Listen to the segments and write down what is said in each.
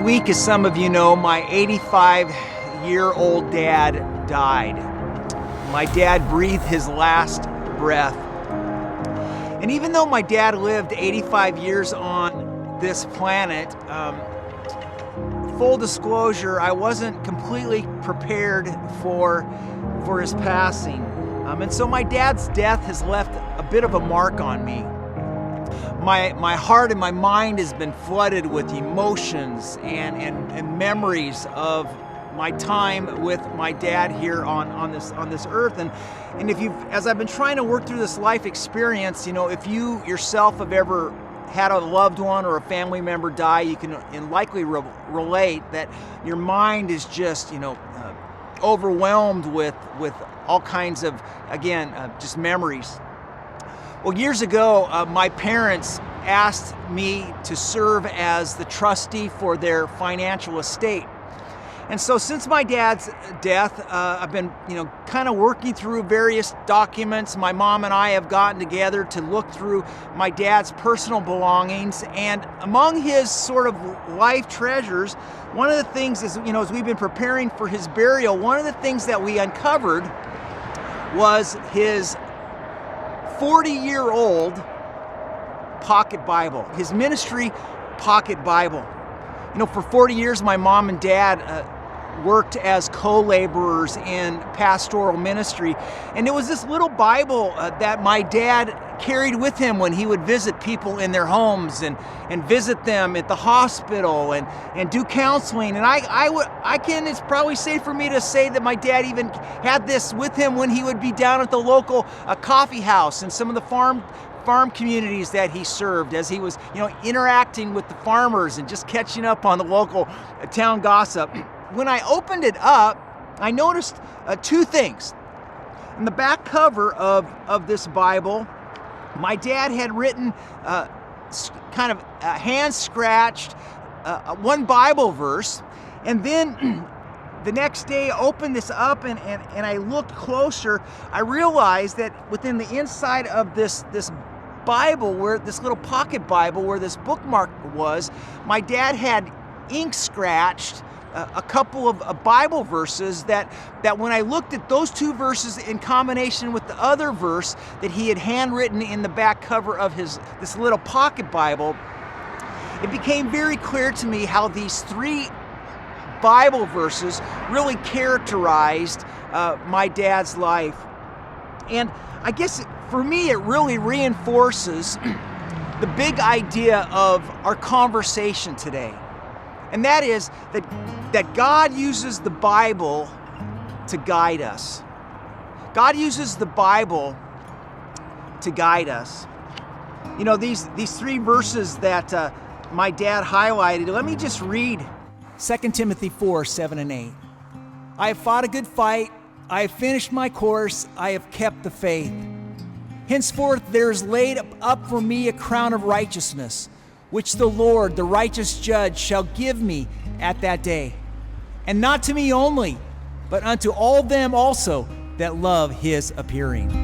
Week, as some of you know, my 85-year-old dad died. My dad breathed his last breath. And even though my dad lived 85 years on this planet, full disclosure, I wasn't completely prepared for his passing. And so my dad's death has left a bit of a mark on me. My heart and my mind has been flooded with emotions and memories of my time with my dad here on this earth. And if as I've been trying to work through this life experience, if you yourself have ever had a loved one or a family member die, you can likely relate that your mind is just overwhelmed with all kinds of, just memories. Well, years ago, my parents asked me to serve as the trustee for their financial estate. And so since my dad's death, I've been, kind of working through various documents. My mom and I have gotten together to look through my dad's personal belongings. And among his sort of life treasures, one of the things is, as we've been preparing for his burial, one of the things that we uncovered was his 40-year-old pocket Bible, his ministry pocket Bible. For 40 years, my mom and dad worked as co-laborers in pastoral ministry. And it was this little Bible that my dad carried with him when he would visit people in their homes and visit them at the hospital and do counseling. And it's probably safe for me to say that my dad even had this with him when he would be down at the local coffee house and some of the farm communities that he served, as he was, interacting with the farmers and just catching up on the local town gossip. When I opened it up, I noticed two things. In the back cover of this Bible, my dad had written, kind of hand-scratched, one Bible verse, and then the next day I opened this up and I looked closer. I realized that within the inside of this Bible, where this little pocket Bible where this bookmark was, my dad had ink scratched a couple of Bible verses that when I looked at those two verses in combination with the other verse that he had handwritten in the back cover of this little pocket Bible, it became very clear to me how these three Bible verses really characterized my dad's life. And I guess for me, it really reinforces the big idea of our conversation today. And that is that God uses the Bible to guide us. God uses the Bible to guide us. These three verses that my dad highlighted, let me just read 2 Timothy 4:7 and 8. I have fought a good fight. I have finished my course. I have kept the faith. Henceforth there is laid up for me a crown of righteousness, which the Lord, the righteous judge, shall give me at that day. And not to me only, but unto all them also that love his appearing.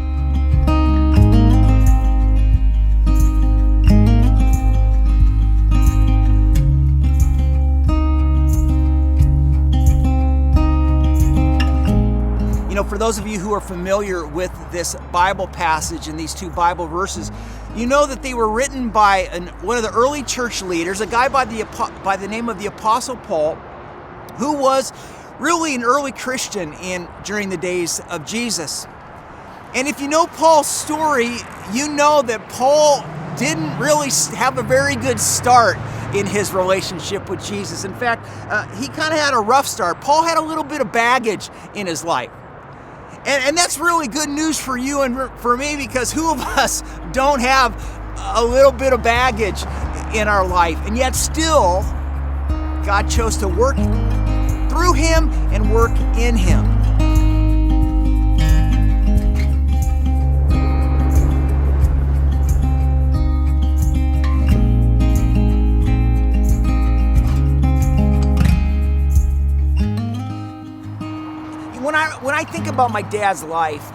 For those of you who are familiar with this Bible passage and these two Bible verses, you know that they were written by one of the early church leaders, a guy by the name of the Apostle Paul, who was really an early Christian during the days of Jesus. And if you know Paul's story, you know that Paul didn't really have a very good start in his relationship with Jesus. In fact, he kind of had a rough start. Paul had a little bit of baggage in his life. And that's really good news for you and for me, because who of us don't have a little bit of baggage in our life. And yet still, God chose to work through him and work in him. When I think about my dad's life,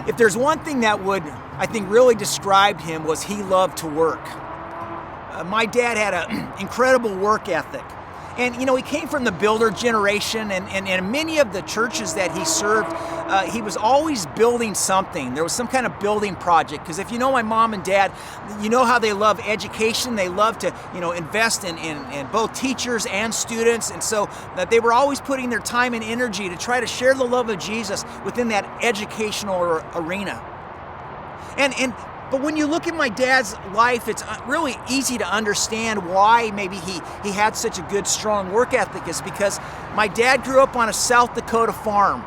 if there's one thing that would, I think, really describe him, was he loved to work. My dad had an incredible work ethic. And, he came from the builder generation, and in many of the churches that he served, he was always building something. There was some kind of building project. Because if you know my mom and dad, you know how they love education. They love to, invest in both teachers and students. And so that they were always putting their time and energy to try to share the love of Jesus within that educational arena. But when you look at my dad's life, it's really easy to understand why maybe he had such a good, strong work ethic, is because my dad grew up on a South Dakota farm.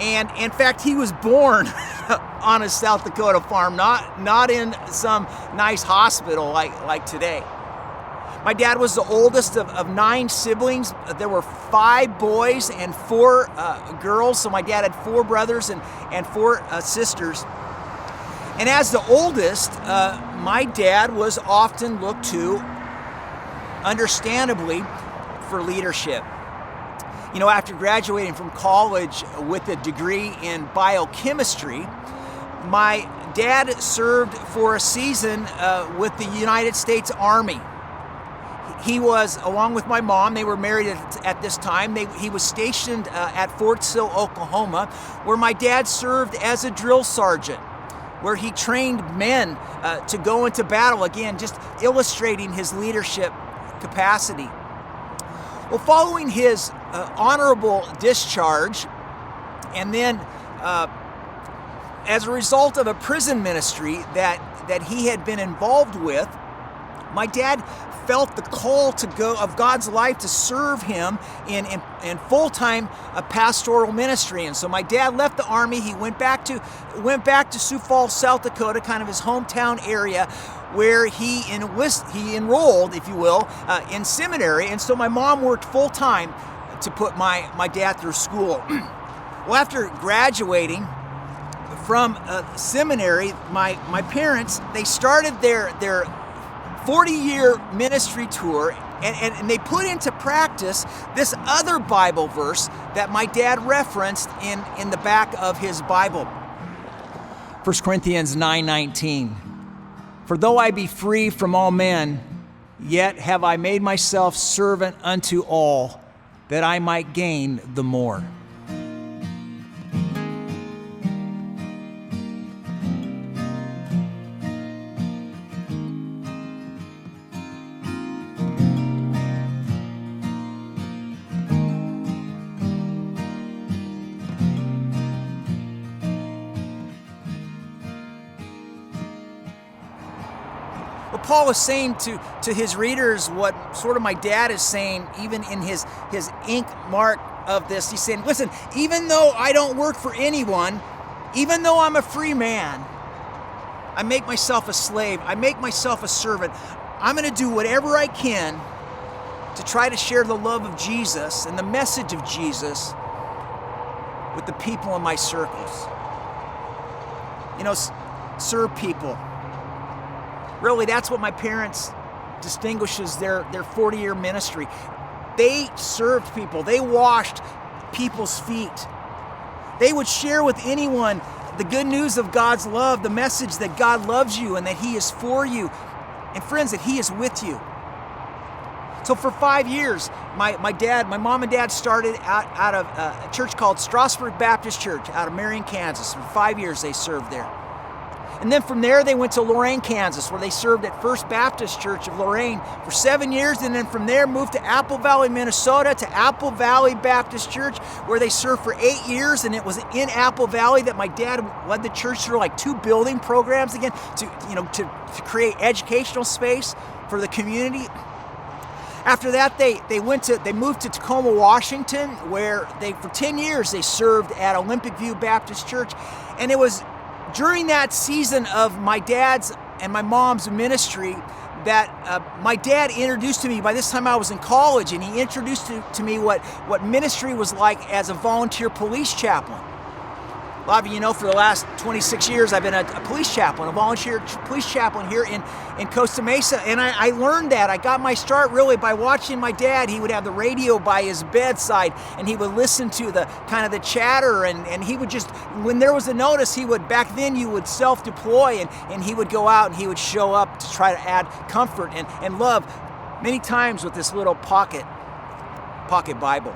And in fact, he was born on a South Dakota farm, not in some nice hospital like today. My dad was the oldest of 9 siblings. There were 5 boys and 4 girls. So my dad had 4 brothers and 4 sisters. And as the oldest, my dad was often looked to, understandably, for leadership. After graduating from college with a degree in biochemistry, my dad served for a season with the United States Army. He was, along with my mom, they were married at this time. He was stationed at Fort Sill, Oklahoma, where my dad served as a drill sergeant, where he trained men to go into battle, again, just illustrating his leadership capacity. Well, following his honorable discharge, and then as a result of a prison ministry that he had been involved with, my dad felt the call of God's life to serve him in full-time pastoral ministry. And so my dad left the Army. He went back to Sioux Falls, South Dakota, kind of his hometown area, where he enrolled, if you will, in seminary. And so my mom worked full-time to put my dad through school. Well, after graduating from seminary, my parents, they started their 40-year ministry tour, and they put into practice this other Bible verse that my dad referenced in the back of his Bible. 1 Corinthians 9:19. For though I be free from all men, yet have I made myself servant unto all, that I might gain the more. Paul is saying to his readers what sort of my dad is saying, even in his ink mark of this. He's saying, listen, even though I don't work for anyone, even though I'm a free man, I make myself a slave, I make myself a servant. I'm going to do whatever I can to try to share the love of Jesus and the message of Jesus with the people in my circles. Serve people. Really, that's what my parents distinguishes their 40-year ministry. They served people. They washed people's feet. They would share with anyone the good news of God's love, the message that God loves you and that He is for you. And friends, that He is with you. So for 5 years, my mom and dad started out of a church called Strasburg Baptist Church out of Marion, Kansas. For 5 years, they served there. And then from there, they went to Lorain, Kansas, where they served at First Baptist Church of Lorain for 7 years. And then from there, moved to Apple Valley, Minnesota, to Apple Valley Baptist Church, where they served for 8 years. And it was in Apple Valley that my dad led the church through like 2 building programs again to create educational space for the community. After that, they moved to Tacoma, Washington, where for 10 years they served at Olympic View Baptist Church. And it was during that season of my dad's and my mom's ministry that my dad introduced to me. By this time I was in college, and he introduced to me what ministry was like as a volunteer police chaplain. A lot of you know, for the last 26 years, I've been a police chaplain, a volunteer police chaplain here in Costa Mesa. And I learned that. I got my start really by watching my dad. He would have the radio by his bedside, and he would listen to the kind of the chatter, and he would just, when there was a notice, he would, back then you would self-deploy, and he would go out and he would show up to try to add comfort and love, many times with this little pocket Bible.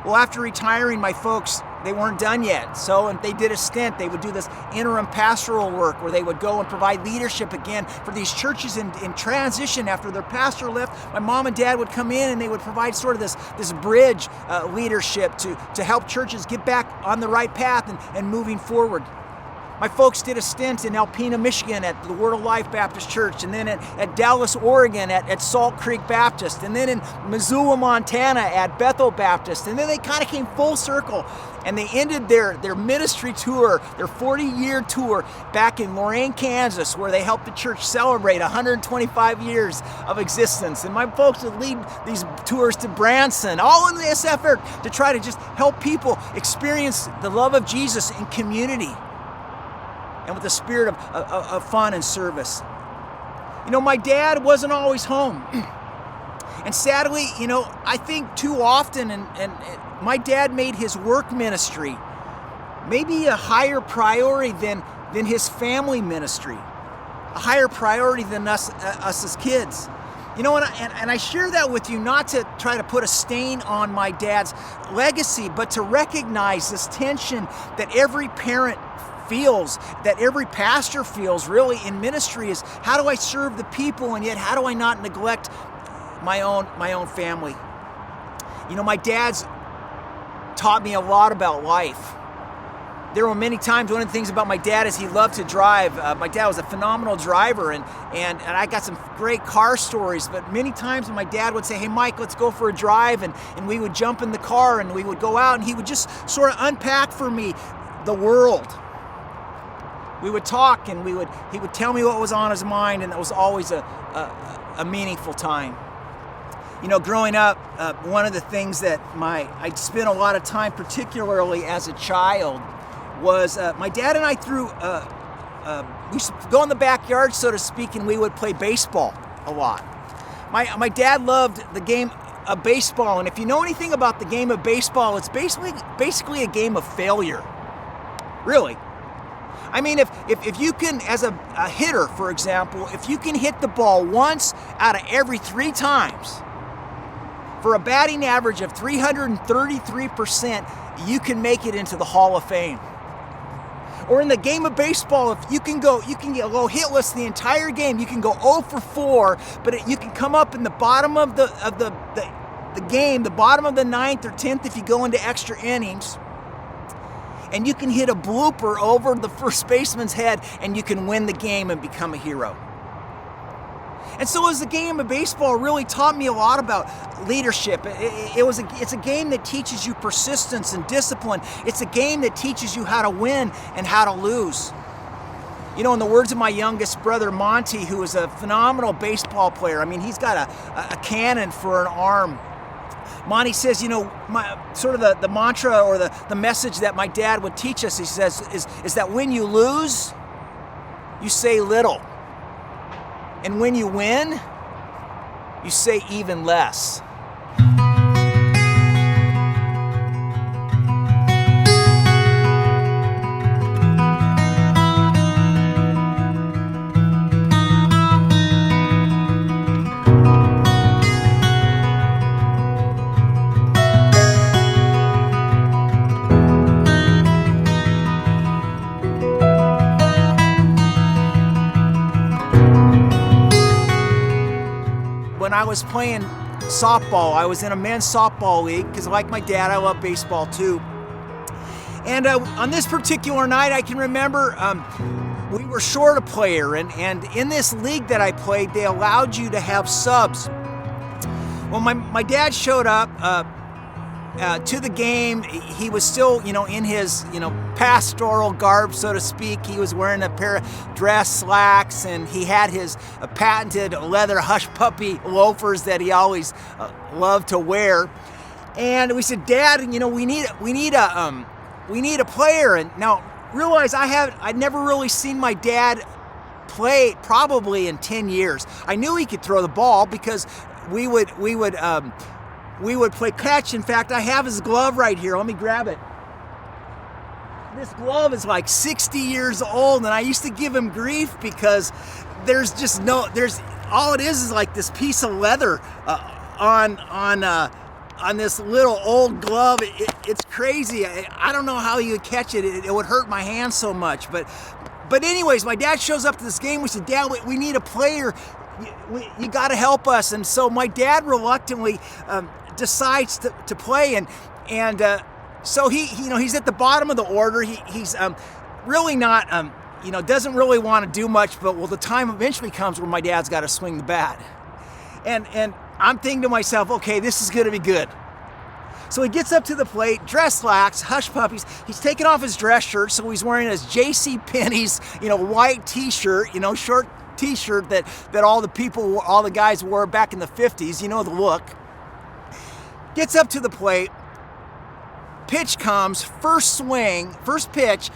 Well, after retiring, my folks, they weren't done yet. So and they did a stint. They would do this interim pastoral work where they would go and provide leadership again for these churches in transition. After their pastor left, my mom and dad would come in and they would provide sort of this bridge leadership to help churches get back on the right path and moving forward. My folks did a stint in Alpena, Michigan at the Word of Life Baptist Church, and then at Dallas, Oregon at Salt Creek Baptist, and then in Missoula, Montana at Bethel Baptist, and then they kind of came full circle, and they ended their ministry tour, their 40-year tour back in Lorain, Kansas, where they helped the church celebrate 125 years of existence. And my folks would lead these tours to Branson, all in this effort to try to just help people experience the love of Jesus in community, and with a spirit of fun and service. You know, my dad wasn't always home. And sadly, you know, I think too often, and my dad made his work ministry maybe a higher priority than his family ministry, a higher priority than us as kids. You know, and I share that with you not to try to put a stain on my dad's legacy, but to recognize this tension that every parent feels, that every pastor feels really in ministry, is how do I serve the people, and yet how do I not neglect my own family? You know, my dad's taught me a lot about life. There were many times, one of the things about my dad is he loved to drive. My dad was a phenomenal driver, and I got some great car stories, but many times when my dad would say, "Hey Mike, let's go for a drive," and we would jump in the car and we would go out, and he would just sort of unpack for me the world. We would talk, and he would tell me what was on his mind, and it was always a meaningful time. You know, growing up, one of the things that I spent a lot of time, particularly as a child, was my dad and I we used to go in the backyard, so to speak, and we would play baseball a lot. My dad loved the game of baseball, and if you know anything about the game of baseball, it's basically a game of failure. Really. I mean, if you can, as a hitter, for example, if you can hit the ball once out of every 3 times, for a batting average of 333%, you can make it into the Hall of Fame. Or in the game of baseball, if you can go hitless the entire game, you can go 0 for 4, but you can come up in the bottom of the game, the bottom of the 9th or 10th if you go into extra innings, and you can hit a blooper over the first baseman's head, and you can win the game and become a hero. And so as the game of baseball really taught me a lot about leadership. It's a game that teaches you persistence and discipline. It's a game that teaches you how to win and how to lose. You know, in the words of my youngest brother, Monty, who is a phenomenal baseball player, I mean, he's got a cannon for an arm. Monty says, you know, the mantra or the message that my dad would teach us, he says, is that when you lose, you say little. And when you win, you say even less. When I was playing softball, I was in a men's softball league because, like my dad, I love baseball too. And on this particular night, I can remember we were short a player, and in this league that I played, they allowed you to have subs. Well, my dad showed up to the game. He was still, in his, pastoral garb, so to speak. He was wearing a pair of dress slacks, and he had his patented leather hush puppy loafers that he always loved to wear. And we said, Dad, we need a player. And now realize I'd never really seen my dad play probably in 10 years. I knew he could throw the ball because we would play catch. In fact, I have his glove right here. Let me grab it. This glove is like 60 years old, and I used to give him grief because all it is like this piece of leather on this little old glove. It's crazy. I don't know how you would catch it. It would hurt my hand so much. But anyways, my dad shows up to this game. We said, Dad, we need a player. You got to help us. And so my dad reluctantly decides to play, and so he's at the bottom of the order. He's really not doesn't really want to do much. But the time eventually comes where my dad's got to swing the bat, and I'm thinking to myself, okay, this is going to be good. So he gets up to the plate, dress slacks, hush puppies. He's taking off his dress shirt, so he's wearing his J.C. Penney's, white T-shirt, short T-shirt that all the guys wore back in the 50s. You know the look. Gets up to the plate. Pitch comes. First pitch.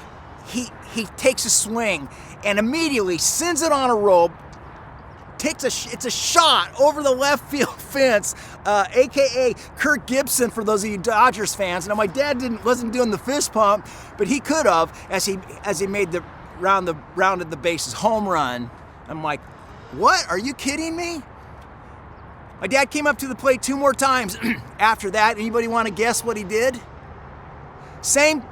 He takes a swing and immediately sends it on a rope. It's a shot over the left field fence, aka Kirk Gibson for those of you Dodgers fans. Now my dad wasn't doing the fist pump, but he could have as he made the rounded the bases, home run. I'm like, what? Are you kidding me? My dad came up to the plate 2 more times after that. Anybody want to guess what he did? Same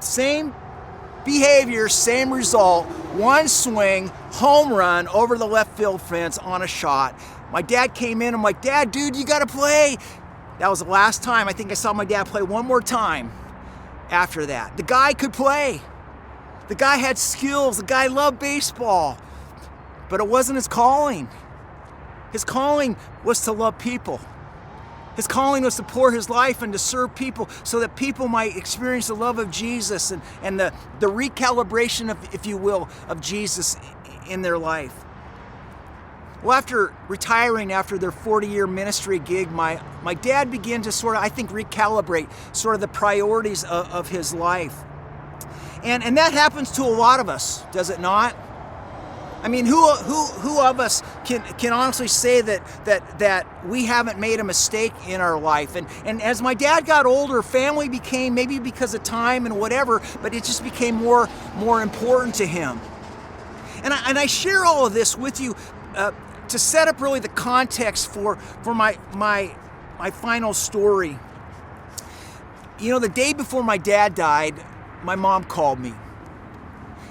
behavior, same result. One swing, home run over the left field fence on a shot. My dad came in. I'm like, Dad, dude, you got to play. That was the last time. I think I saw my dad play one more time after that. The guy could play. The guy had skills. The guy loved baseball. But it wasn't his calling. His calling was to love people. His calling was to pour his life and to serve people so that people might experience the love of Jesus and the recalibration, if you will, of Jesus in their life. Well, after retiring after their 40-year ministry gig, my dad began to sort of, I think, recalibrate sort of the priorities of his life. And that happens to a lot of us, does it not? I mean, who of us can honestly say that we haven't made a mistake in our life? And as my dad got older, family became, maybe because of time and whatever, but it just became more important to him. And I share all of this with you to set up really the context for my final story. The day before my dad died, my mom called me.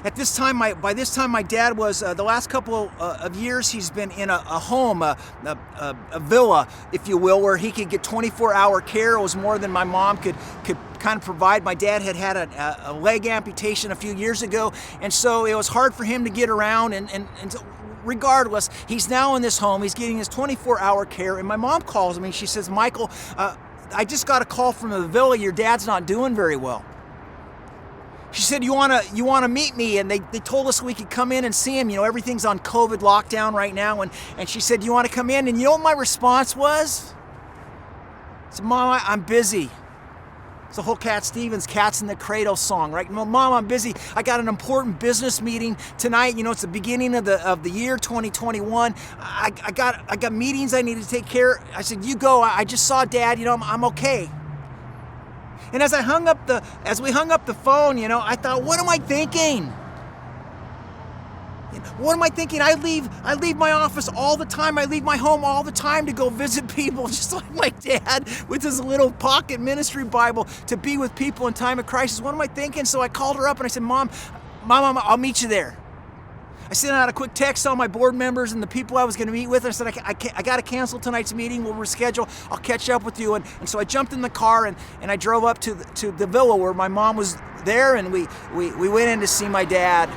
At this time, by this time, my dad was, the last couple of years, he's been in a home, a villa, if you will, where he could get 24-hour care. It was more than my mom could kind of provide. My dad had a leg amputation a few years ago, and so it was hard for him to get around, and regardless, he's now in this home. He's getting his 24-hour care, and my mom calls me. She says, Michael, I just got a call from the villa. Your dad's not doing very well. She said, you want to meet me? And they told us we could come in and see him. Everything's on COVID lockdown right now. And she said, you want to come in? And you know what my response was? I said, Mom, I'm busy. It's the whole Cat Stevens, Cats in the Cradle song, right? Mom, I'm busy. I got an important business meeting tonight. It's the beginning of the year 2021. I got meetings I need to take care of. I said, you go. I just saw Dad. I'm okay. And as we hung up the phone, I thought, what am I thinking? What am I thinking? I leave my office all the time. I leave my home all the time to go visit people, just like my dad with his little pocket ministry Bible, to be with people in time of crisis. What am I thinking? So I called her up and I said, Mom, I'll meet you there. I sent out a quick text to all my board members and the people I was going to meet with. I said, I got to cancel tonight's meeting. We'll reschedule. I'll catch up with you. And so I jumped in the car and I drove up to the villa where my mom was there, and we went in to see my dad.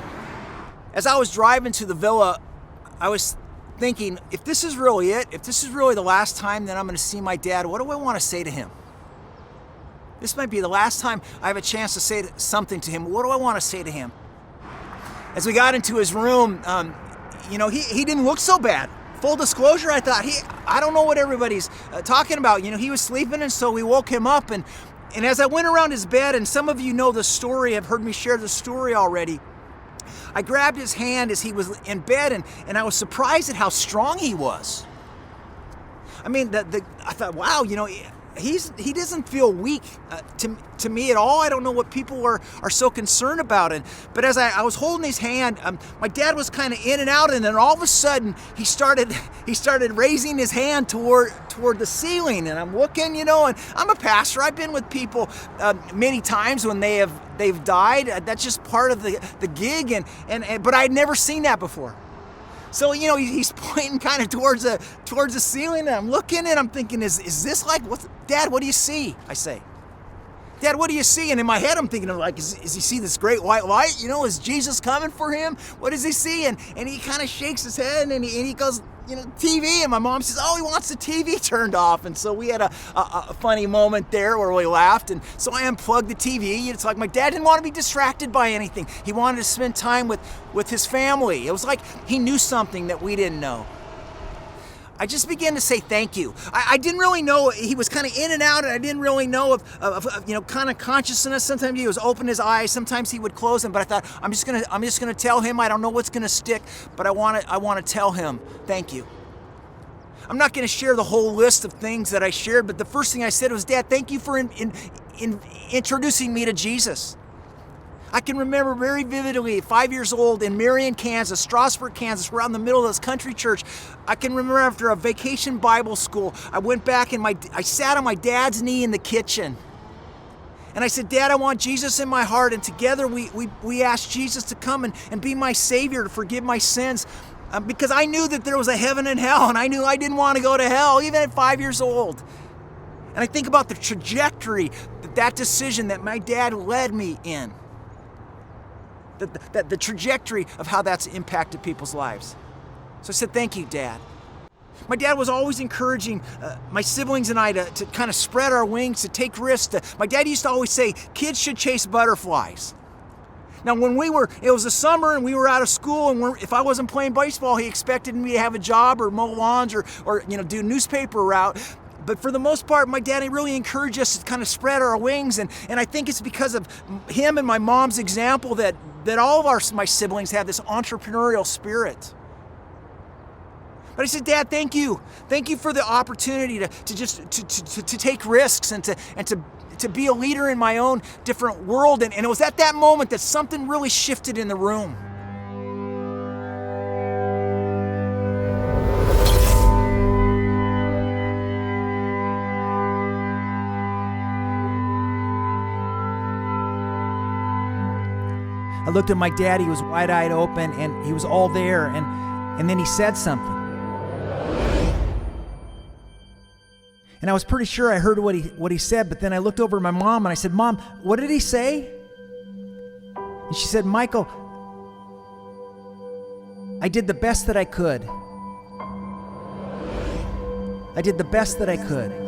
As I was driving to the villa, I was thinking, if this is really it, if this is really the last time that I'm going to see my dad, what do I want to say to him? This might be the last time I have a chance to say something to him. What do I want to say to him? As we got into his room, he didn't look so bad. Full disclosure, I thought, I don't know what everybody's talking about. He was sleeping, and so we woke him up. And as I went around his bed, and some of you know the story, have heard me share the story already, I grabbed his hand as he was in bed, and I was surprised at how strong he was. I mean, I thought, wow, he doesn't feel weak to me at all. I don't know what people are so concerned about it. But as I was holding his hand, my dad was kind of in and out, and then all of a sudden he started raising his hand toward the ceiling. And I'm looking, and I'm a pastor. I've been with people many times when they've died. That's just part of the gig, but I'd never seen that before. So, he's pointing kind of towards the ceiling, and I'm looking, and I'm thinking, is this like, Dad, what do you see? I say, Dad, what do you see? And in my head, I'm thinking, is he see this great white light? Is Jesus coming for him? What does he see? And he kind of shakes his head, and he goes, TV. And my mom says, he wants the TV turned off. And so we had a funny moment there where we laughed. And so I unplugged the TV. It's like my dad didn't want to be distracted by anything. He wanted to spend time with his family. It was like he knew something that we didn't know. I just began to say thank you. I didn't really know. He was kind of in and out, and I didn't really know of kind of consciousness. Sometimes he was open his eyes, sometimes he would close them. But I thought, I'm just gonna tell him. I don't know what's gonna stick, but I want to tell him thank you. I'm not gonna share the whole list of things that I shared, but the first thing I said was, Dad, thank you for introducing me to Jesus. I can remember very vividly, 5 years old in Marion, Kansas, Strasburg, Kansas. We're out in the middle of this country church. I can remember after a vacation Bible school, I went back and I sat on my dad's knee in the kitchen. And I said, Dad, I want Jesus in my heart. And together we asked Jesus to come and be my Savior, to forgive my sins. Because I knew that there was a heaven and hell, and I knew I didn't want to go to hell, even at 5 years old. And I think about the trajectory that decision that my dad led me in. The trajectory of how that's impacted people's lives. So I said, thank you, Dad. My dad was always encouraging my siblings and I to kind of spread our wings, to take risks. My dad used to always say, kids should chase butterflies. Now, when it was the summer and we were out of school, and if I wasn't playing baseball, he expected me to have a job or mow lawns or do newspaper route. But for the most part, my daddy really encouraged us to kind of spread our wings. And I think it's because of him and my mom's example that all of my siblings have this entrepreneurial spirit. But I said, Dad, thank you. Thank you for the opportunity to take risks and to be a leader in my own different world. And it was at that moment that something really shifted in the room. I looked at my dad, he was wide-eyed open, and he was all there, and then he said something. And I was pretty sure I heard what he said, but then I looked over at my mom, and I said, Mom, what did he say? And she said, Michael, I did the best that I could. I did the best that I could.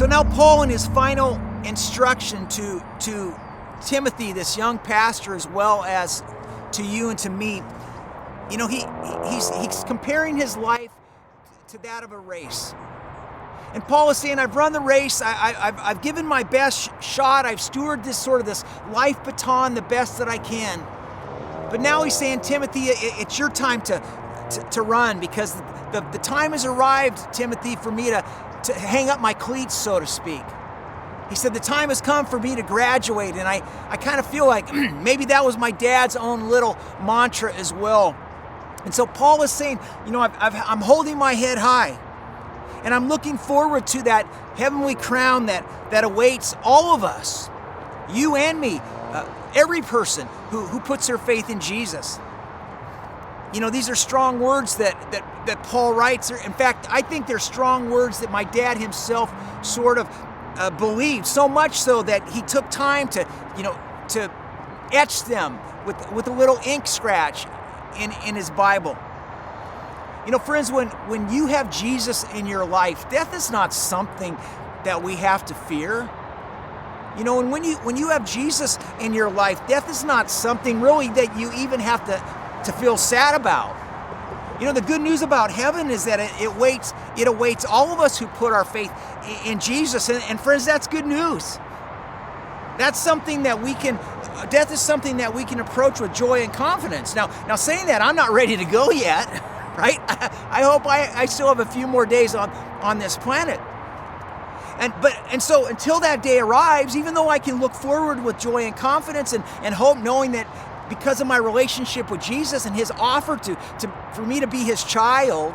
So now Paul, in his final instruction to Timothy, this young pastor, as well as to you and to me, he's comparing his life to that of a race. And Paul is saying, I've run the race, I've given my best shot, I've stewarded this life baton the best that I can. But now he's saying, Timothy, it's your time to run, because the time has arrived, Timothy, for me to hang up my cleats, so to speak. He said, the time has come for me to graduate, and I kind of feel like maybe that was my dad's own little mantra as well. And so Paul is saying, I'm holding my head high, and I'm looking forward to that heavenly crown that awaits all of us, you and me, every person who puts their faith in Jesus. These are strong words that Paul writes. In fact, I think they're strong words that my dad himself sort of believed, so much so that he took time to etch them with a little ink scratch in his Bible. Friends, when you have Jesus in your life, death is not something that we have to fear. And when you have Jesus in your life, death is not something really that you even have to feel sad about. The good news about heaven is that it awaits all of us who put our faith in Jesus. And friends, that's good news. That's something that death is something that we can approach with joy and confidence. Now saying that, I'm not ready to go yet, right? I hope I still have a few more days on this planet. And so until that day arrives, even though I can look forward with joy and confidence and hope, knowing that because of my relationship with Jesus and his offer for me to be his child,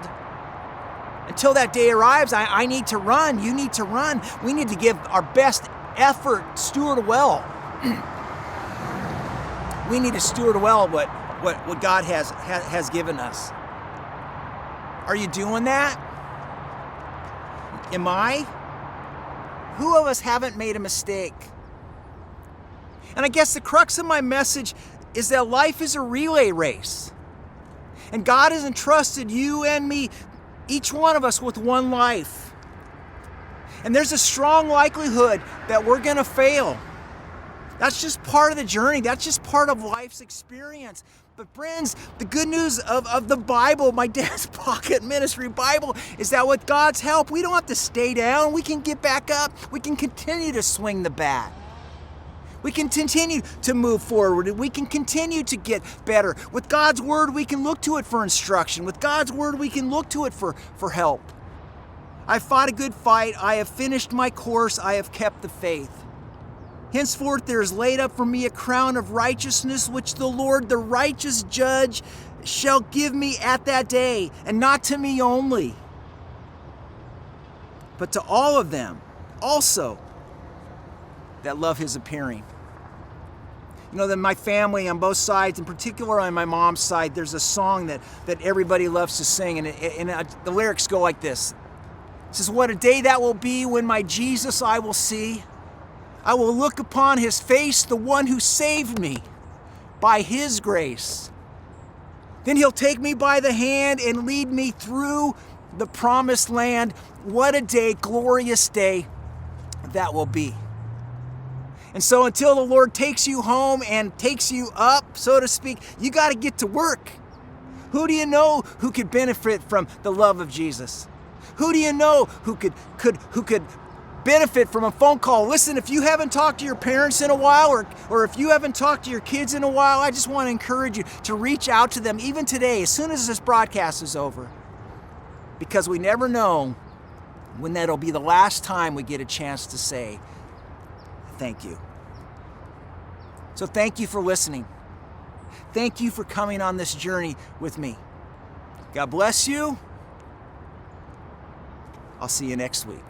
until that day arrives, I need to run. You need to run. We need to give our best effort, steward well. We need to steward well what God has given us. Are you doing that? Am I? Who of us haven't made a mistake? And I guess the crux of my message is that life is a relay race. And God has entrusted you and me, each one of us, with one life. And there's a strong likelihood that we're going to fail. That's just part of the journey. That's just part of life's experience. But friends, the good news of the Bible, my dad's pocket ministry Bible, is that with God's help, we don't have to stay down. We can get back up. We can continue to swing the bat. We can continue to move forward. We can continue to get better. With God's word, we can look to it for instruction. With God's word, we can look to it for help. I fought a good fight. I have finished my course. I have kept the faith. Henceforth there is laid up for me a crown of righteousness, which the Lord, the righteous judge, shall give me at that day, and not to me only, but to all of them also that love his appearing. That my family on both sides, in particular on my mom's side, there's a song that everybody loves to sing, and the lyrics go like this. It says, what a day that will be when my Jesus I will see. I will look upon his face, the one who saved me by his grace. Then he'll take me by the hand and lead me through the promised land. What a day, glorious day that will be. And so until the Lord takes you home and takes you up, so to speak, you got to get to work. Who do you know who could benefit from the love of Jesus? Who do you know who could benefit from a phone call? Listen, if you haven't talked to your parents in a while, or if you haven't talked to your kids in a while, I just want to encourage you to reach out to them even today, as soon as this broadcast is over. Because we never know when that'll be the last time we get a chance to say thank you. So thank you for listening. Thank you for coming on this journey with me. God bless you. I'll see you next week.